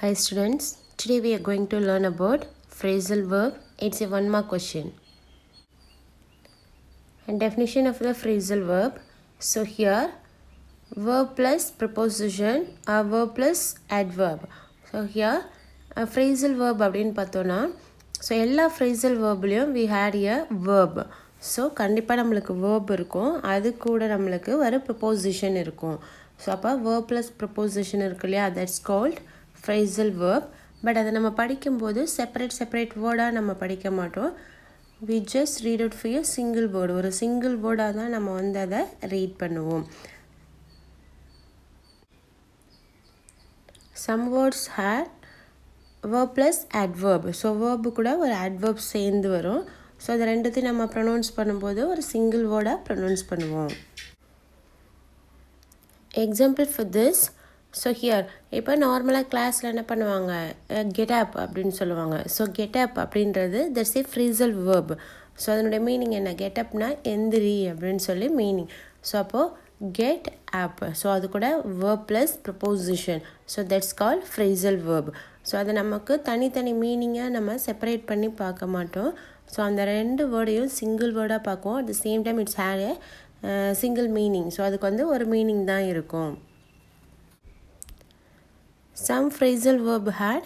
Hi students, today we are going to learn about phrasal verb. It's a one mark question. And definition of the phrasal verb. So here verb plus preposition or verb plus adverb. So here a phrasal verb அப்படின்னு பார்த்தோன்னா so எல்லா phrasal verbலையும் we had a verb. So கண்டிப்பாக நம்மளுக்கு verb இருக்கும், அது கூட நம்மளுக்கு ஒரு preposition இருக்கும். ஸோ அப்போ verb plus preposition இருக்கு இல்லையா, that's called phrasal verb. But அதை நம்ம படிக்கும்போது செப்பரேட் வேர்டாக நம்ம படிக்க மாட்டோம். we just read it for a single word. ஒரு சிங்கிள் வேர்டாக தான் நம்ம வந்து அதை ரீட் பண்ணுவோம். some words had verb plus adverb. So verb கூட ஒரு adverb சேர்ந்து வரும். ஸோ அதை ரெண்டுத்தையும் நம்ம ப்ரொனவுன்ஸ் பண்ணும்போது ஒரு சிங்கிள் வேர்டாக ப்ரொனவுன்ஸ் பண்ணுவோம். Example for this. So here இப்போ நார்மலாக கிளாஸில் என்ன பண்ணுவாங்க, கெட் அப் அப்படின்னு சொல்லுவாங்க. ஸோ கெட் அப் அப்படின்றது that's a phrasal verb. So அதனுடைய மீனிங் என்ன, கெட் அப்னா எந்திரி அப்படின்னு சொல்லி மீனிங். ஸோ அப்போது கெட் அப், ஸோ அது கூட verb plus preposition. So that's call phrasal verb. So அதை நமக்கு தனித்தனி மீனிங்காக நம்ம செப்பரேட் பண்ணி பார்க்க மாட்டோம். ஸோ அந்த ரெண்டு வேர்டையும் சிங்கிள் வேர்டாக பார்க்குவோம். At the same time it's had a single meaning. So அதுக்கு வந்து ஒரு மீனிங் தான் இருக்கும். some phrasal verb had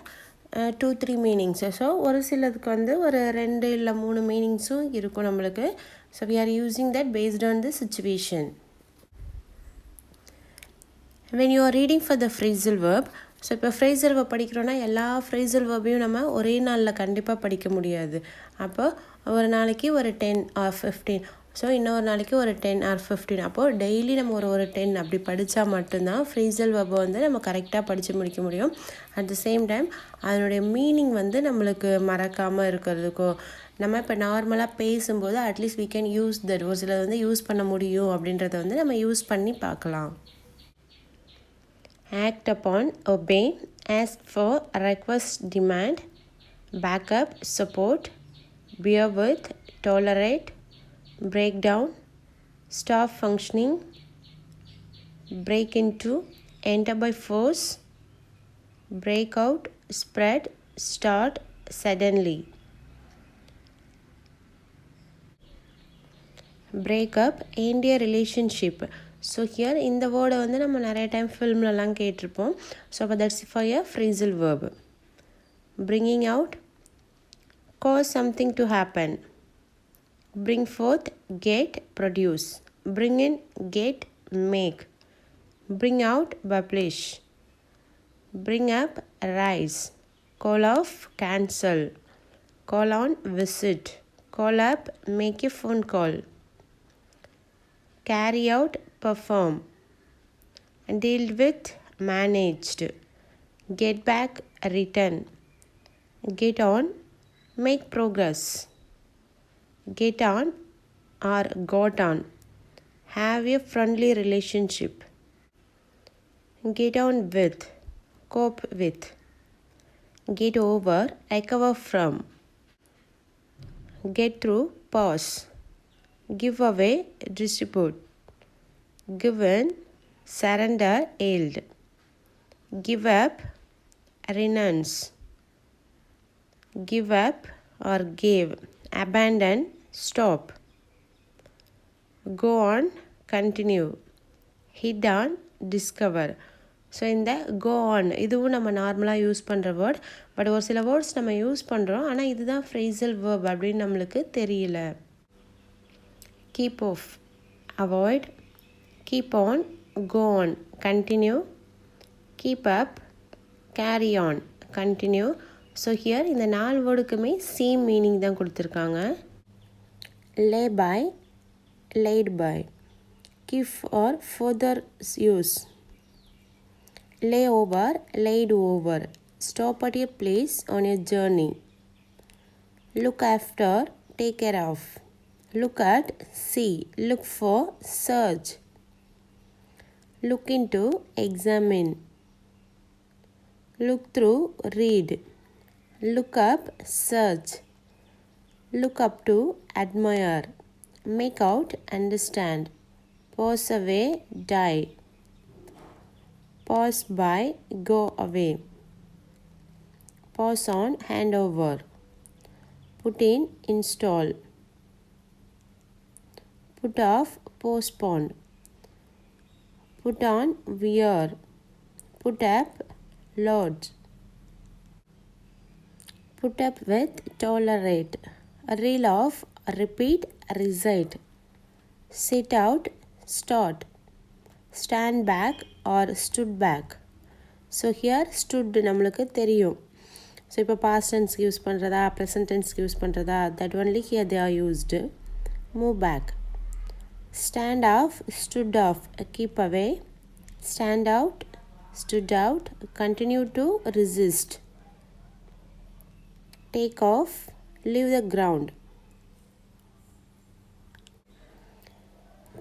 2-3 meanings. So ஒரு சிலதுக்கு வந்து ஒரு 2 இல்லை 3 மீனிங்ஸும் இருக்கும் நம்மளுக்கு. So we are using that based on the situation. when you are reading for the phrasal verb, so இப்போ phrasal verb படிக்கிறோன்னா எல்லா phrasal verbையும் நம்ம ஒரே நாளில் கண்டிப்பாக படிக்க முடியாது. அப்போ ஒரு நாளைக்கு ஒரு 10 or 15, ஸோ இன்னொரு நாளைக்கு ஒரு 10 or 15. அப்போது டெய்லி நம்ம ஒரு 10 அப்படி படித்தா மட்டும்தான் ஃப்ரீசல் வெர்பை வந்து நம்ம கரெக்டாக படித்து முடிக்க முடியும். அட் த சேம் டைம் அதனுடைய மீனிங் வந்து நம்மளுக்கு மறக்காமல் இருக்கிறதுக்கோ, நம்ம இப்போ நார்மலாக பேசும்போது at least we can use that, ஒரு சிலது வந்து யூஸ் பண்ண முடியும் அப்படின்றத வந்து நம்ம யூஸ் பண்ணி பார்க்கலாம். act upon, obey, ask for, request, demand, back up, support, bear with, tolerate, break down, stop functioning, break into, enter by force, break out, spread, start, suddenly. break up, end a relationship. So here இந்த வேர்டை வந்து நம்ம நிறைய time ஃபில்ம்லலாம் கேட்டிருப்போம். So அப்போ that's for a phrasal verb. bringing out, cause something to happen. bring forth, get, produce. bring in, get, make. bring out, publish. bring up, rise. call off, cancel. call on, visit. call up, make a phone call. carry out, perform. deal with, managed. get back, return. get on, make progress. get on or got on, have a friendly relationship. get on with, cope with. get over, recover from. get through, pause. give away, distribute. give in, surrender, yield. give up, renounce. give up or give, abandon, stop. go on, continue. hit on, discover. So இந்த go on இதுவும் நம்ம நார்மலாக use பண்ணுற word. But ஒரு சில words நம்ம use பண்ணுறோம், ஆனால் இதுதான் ஃப்ரேசல் வேர்ப் அப்படின்னு நம்மளுக்கு தெரியல. Keep off, avoid. Keep on, go on, continue. Keep up, carry on, continue. So here இந்த 4 வேர்டுக்குமே சேம் மீனிங் தான் கொடுத்துருக்காங்க. Lay by, laid by. Keep or further use. lay over, laid over. stop at a place on a journey. look after, take care of. look at, see. look for, search. look into, examine. look through, read. look up, search. look up to, admire. make out, understand. pass away, die. pass by, go away. pass on, hand over. Put in, install. Put off, postpone. Put on, wear. Put up, loads. Put up with, tolerate. Reel off, repeat, recite. Sit out, start. Stand back or stood back. So here stood நம்மளுக்கு தெரியும். So இப்போ past tense use பண்ணுறதா present tense use பண்ணுறதா that only here they are used. Move back. Stand off, stood off, keep away. Stand out, stood out, continue to resist. Take off, leave the ground.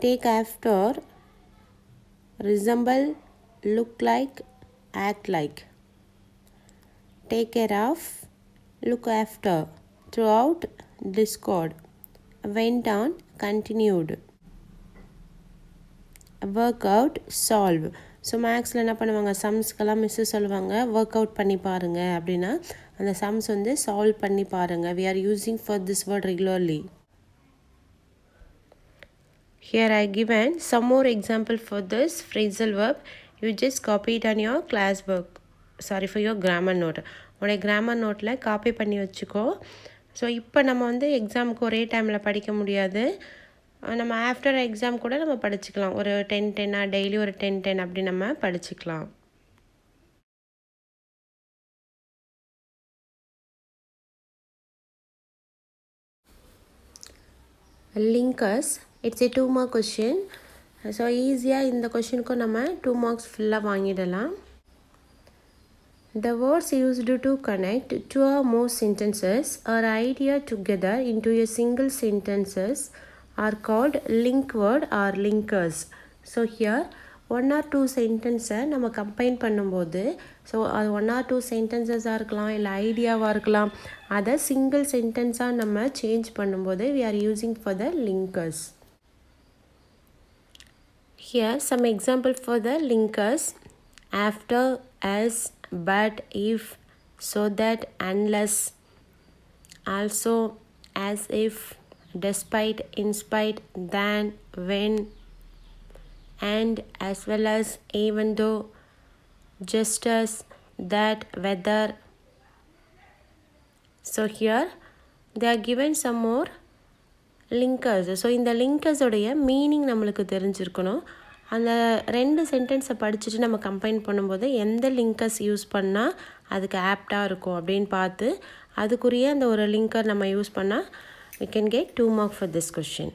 Take after, resemble, look like, act like. Take care of, look after, throughout, discord. Went on, continued. Work out, solve. So மேக்ஸில் என்ன பண்ணுவாங்க சம்ஸ்க்கெல்லாம் miss சொல்லுவாங்க work out பண்ணி பாருங்கள் அப்படின்னா அந்த sums வந்து solve பண்ணி பாருங்கள். we are using for this word regularly. Here I given some more example for this phrasal verb. You just copy it on your class book. Sorry, for your grammar note. உடைய grammar noteல copy பண்ணி வச்சுக்கோ. So இப்போ நம்ம வந்து எக்ஸாமுக்கு ஒரே டைமில் படிக்க முடியாது. நம்ம ஆஃப்டர் எக்ஸாம் கூட நம்ம படிச்சுக்கலாம். ஒரு 10-10 டெய்லி ஒரு 10-10 அப்படி நம்ம படிச்சுக்கலாம். Linkers it's a 2 mark question. So ஈஸியாக இந்த கொஷினுக்கும் நம்ம 2 marks ஃபுல்லாக வாங்கிடலாம். The words used to connect two or more sentences or idea together into a single sentences are called link word or linkers. So here 1 or 2 சென்டென்ஸை நம்ம combine பண்ணும்போது so அது 1 or 2 சென்டென்சஸாக இருக்கலாம் இல்லை ஐடியாவாக இருக்கலாம் அதை சிங்கிள் சென்டென்ஸாக நம்ம சேஞ்ச் பண்ணும்போது we are using for the linkers. Here some example for the linkers: after, as, but, if, so that, unless, also, as if, despite, in spite, than, when, and, as well as, even though, just as, that, whether. So here they are given some more linkers. So இந்த லிங்கர்ஸோடைய meaning நம்மளுக்கு தெரிஞ்சிருக்கணும். அந்த 2 சென்டென்ஸை படிச்சுட்டு நம்ம combine பண்ணும்போது எந்த linkers use பண்ணால் அதுக்கு ஆப்டாக இருக்கும் அப்படின்னு பார்த்து அதுக்குரிய அந்த ஒரு லிங்கர் நம்ம யூஸ் பண்ணால் we can get 2 marks for this question.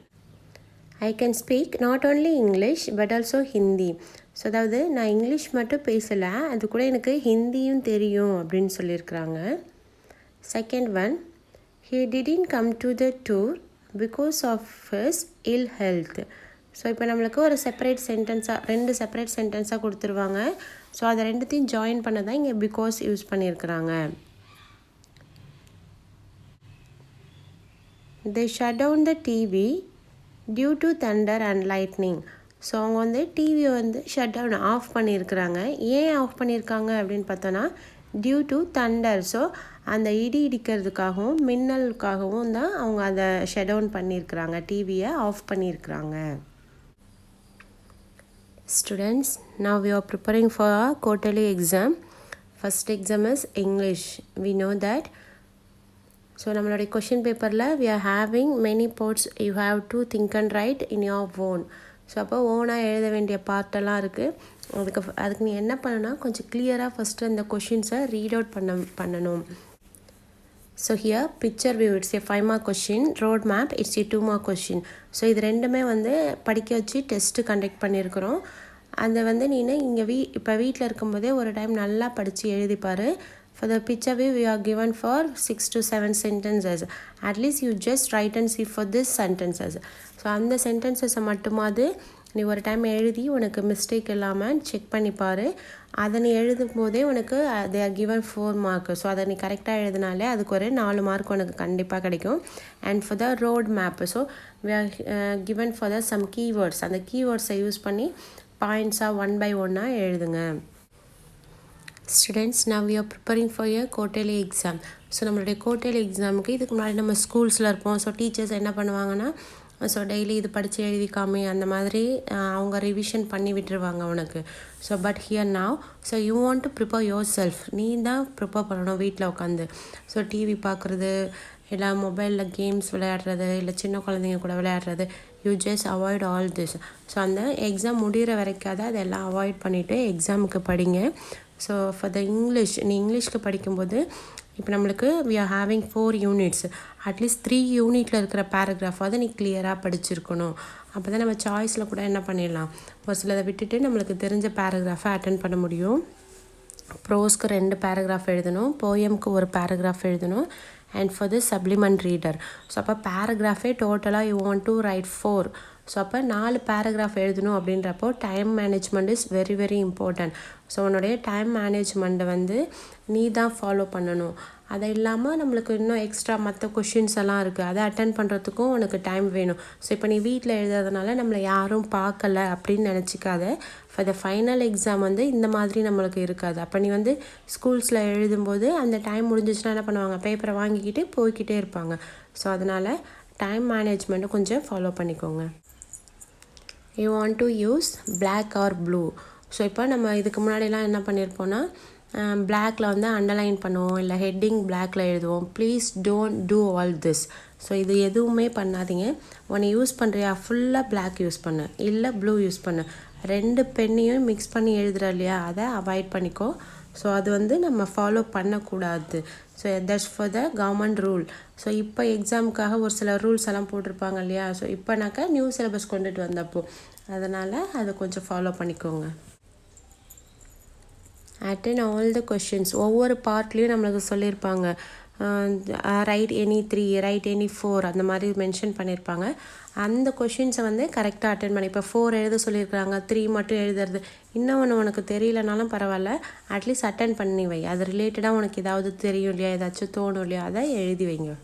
I can speak not only English but also Hindi. So அதாவது நான் இங்கிலீஷ் மட்டும் பேசலை அது கூட எனக்கு ஹிந்தியும் தெரியும் அப்படின்னு சொல்லியிருக்கிறாங்க. Second one, he didn't come to the tour because of his ill health. So இப்போ நம்மளுக்கு ஒரு செப்பரேட் சென்டென்ஸாக 2 செப்பரேட் சென்டென்ஸாக கொடுத்துருவாங்க. ஸோ அதை ரெண்டுத்தையும் ஜாயின் பண்ண தான் இங்கே பிகாஸ் யூஸ் பண்ணியிருக்கிறாங்க. They shut down the TV due to thunder and lightning. So அவங்க வந்து டிவியை வந்து ஷட் டவுன் ஆஃப் பண்ணியிருக்கிறாங்க. ஏன் ஆஃப் பண்ணியிருக்காங்க அப்படின்னு பார்த்தோன்னா டியூ டு தண்டர். ஸோ அந்த இடி இடிக்கிறதுக்காகவும் மின்னலுக்காகவும் தான் அவங்க அதை ஷட் டவுன் பண்ணியிருக்கிறாங்க, டிவியை ஆஃப் பண்ணியிருக்கிறாங்க. Students, now we are preparing for our quarterly exam. First exam is English. We know that. So நம்மளுடைய question paperல we are having many parts. You have to think and write in your own. So அப்போ ஓனாக எழுத வேண்டிய பார்ட்டெல்லாம் இருக்குது. அதுக்கு நீ என்ன பண்ணணும்னா கொஞ்சம் கிளியராக ஃபஸ்ட்டு அந்த கொஷின்ஸை ரீட் அவுட் பண்ணணும். So here picture view it's a 5 mark question. Road map it's a 2 mark question. So இது ரெண்டுமே வந்து படிக்க வச்சு டெஸ்ட்டு கண்டக்ட் பண்ணியிருக்கிறோம். அதை வந்து நீ இங்கே இப்போ வீட்டில் இருக்கும்போதே ஒரு டைம் நல்லா படித்து எழுதிப்பார். For the picture view we are given for 6 to 7 sentences. At least you just write and see for this sentences. So அந்த சென்டென்சஸை மட்டுமாவது நீ ஒரு டைம் எழுதி உனக்கு மிஸ்டேக் இல்லாமல் செக் பண்ணிப்பார். அதை நீ எழுதும் போதே உனக்கு they are given 4 mark. So அதை நீ கரெக்டாக எழுதினாலே அதுக்கு ஒரு 4 mark உனக்கு கண்டிப்பாக கிடைக்கும். And for the road map, so we are given for the some keywords. அந்த keywordsஐ யூஸ் பண்ணி பாயிண்ட்ஸாக 1 by 1 எழுதுங்க. Students, now we are preparing for your quarterly exam. So நம்மளுடைய குவார்ட்டர்லி எக்ஸாமுக்கு இதுக்கு முன்னாடி நம்ம ஸ்கூல்ஸில் இருப்போம். ஸோ டீச்சர்ஸ் என்ன பண்ணுவாங்கன்னா, ஸோ டெய்லி இது படித்து எழுதிக்காமி அந்த மாதிரி அவங்க ரிவிஷன் பண்ணி விட்டுருவாங்க உனக்கு. So but here now, so you want to prepare your self. நீ தான் ப்ரிப்பேர் பண்ணணும் வீட்டில் உட்காந்து. ஸோ டிவி பார்க்குறது, இல்லை மொபைலில் கேம்ஸ் விளையாடுறது, இல்லை சின்ன குழந்தைங்க கூட விளையாடுறது, you just avoid all this. So அந்த எக்ஸாம் முடிகிற வரைக்காத அதெல்லாம் அவாய்ட் பண்ணிவிட்டு எக்ஸாமுக்கு படிங்க. ஸோ ஃபார் த இங்கிலீஷ், நீ இங்கிலீஷ்க்கு படிக்கும்போது இப்போ நம்மளுக்கு we are having 4 units. At least 3 யூனிட்டில் இருக்கிற பேராகிராஃபாவது நீ கிளியராக படிச்சிருக்கணும். அப்போ தான் நம்ம சாய்ஸில் கூட என்ன பண்ணிடலாம், ஒரு சிலதை விட்டுட்டு நம்மளுக்கு தெரிஞ்ச பேராகிராஃபை அட்டன் பண்ண முடியும். ப்ரோஸ்க்கு 2 பேராகிராஃப் எழுதணும், போயம்க்கு 1 பேராகிராஃப் எழுதணும், and for the supplement reader. So அப்போ பேராகிராஃபே டோட்டலாக you want to right 4. So அப்போ 4 பேராகிராஃப் எழுதணும் அப்படின்றப்போ time management is very very important. So உன்னுடைய டைம் மேனேஜ்மெண்ட்டை வந்து நீ தான் ஃபாலோ பண்ணணும். அது இல்லாமல் நம்மளுக்கு இன்னும் எக்ஸ்ட்ரா மற்ற கொஷின்ஸ் எல்லாம் இருக்குது, அதை அட்டன் பண்ணுறதுக்கும் உனக்கு டைம் வேணும். ஸோ இப்போ நீ வீட்டில் எழுதுறதுனால நம்மளை யாரும் பார்க்கல அப்படின்னு நினச்சிக்காத. ஃபார் த ஃபைனல் எக்ஸாம் வந்து இந்த மாதிரி நம்மளுக்கு இருக்காது. அப்போ நீ வந்து ஸ்கூல்ஸில் எழுதும்போது அந்த டைம் முடிஞ்சிச்சுன்னா என்ன பண்ணுவாங்க, பேப்பரை வாங்கிக்கிட்டு போய்கிட்டே இருப்பாங்க. ஸோ அதனால் டைம் மேனேஜ்மெண்ட்டை கொஞ்சம் ஃபாலோ பண்ணிக்கோங்க. You want to use black or blue. So இப்போ நம்ம இதுக்கு முன்னாடிலாம் என்ன பண்ணியிருப்போன்னா, பிளாக்கில் வந்து அண்டர்லைன் பண்ணுவோம், இல்லை ஹெட்டிங் பிளாக்கில் எழுதுவோம். Please don't do all this. So இது எதுவுமே பண்ணாதீங்க. உன்னை யூஸ் பண்ணுறியா, ஃபுல்லாக பிளாக் யூஸ் பண்ணு, இல்லை ப்ளூ யூஸ் பண்ணு. 2 பெண்ணையும் மிக்ஸ் பண்ணி எழுதுற இல்லையா, அதை அவாய்ட் பண்ணிக்கோ. ஸோ அது வந்து நம்ம ஃபாலோ பண்ணக்கூடாது. So that's for the government rule. So இப்போ எக்ஸாமுக்காக ஒரு சில ரூல்ஸ் எல்லாம் போட்டிருப்பாங்க இல்லையா. ஸோ இப்போனாக்கா நியூ சிலபஸ் கொண்டுட்டு வந்தப்போ அதனால் அதை கொஞ்சம் ஃபாலோ பண்ணிக்கோங்க. Attend all the questions. ஒவ்வொரு பார்ட்லேயும் நம்மளுக்கு சொல்லியிருப்பாங்க, ரைட் எனி 3, ரைட் எனி 4 அந்த மாதிரி மென்ஷன் பண்ணியிருப்பாங்க. அந்த கொஷின்ஸை வந்து கரெக்டாக அட்டன் பண்ணி, இப்போ 4 எழுத சொல்லியிருக்கிறாங்க, 3 மட்டும் எழுதுறது, இன்னொன்று உனக்கு தெரியலனாலும் பரவாயில்ல, அட்லீஸ்ட் அட்டன் பண்ணி வை. அது ரிலேட்டடாக உனக்கு ஏதாவது தெரியும் இல்லையா, ஏதாச்சும் தோணும் இல்லையா, அதை எழுதி வைங்க.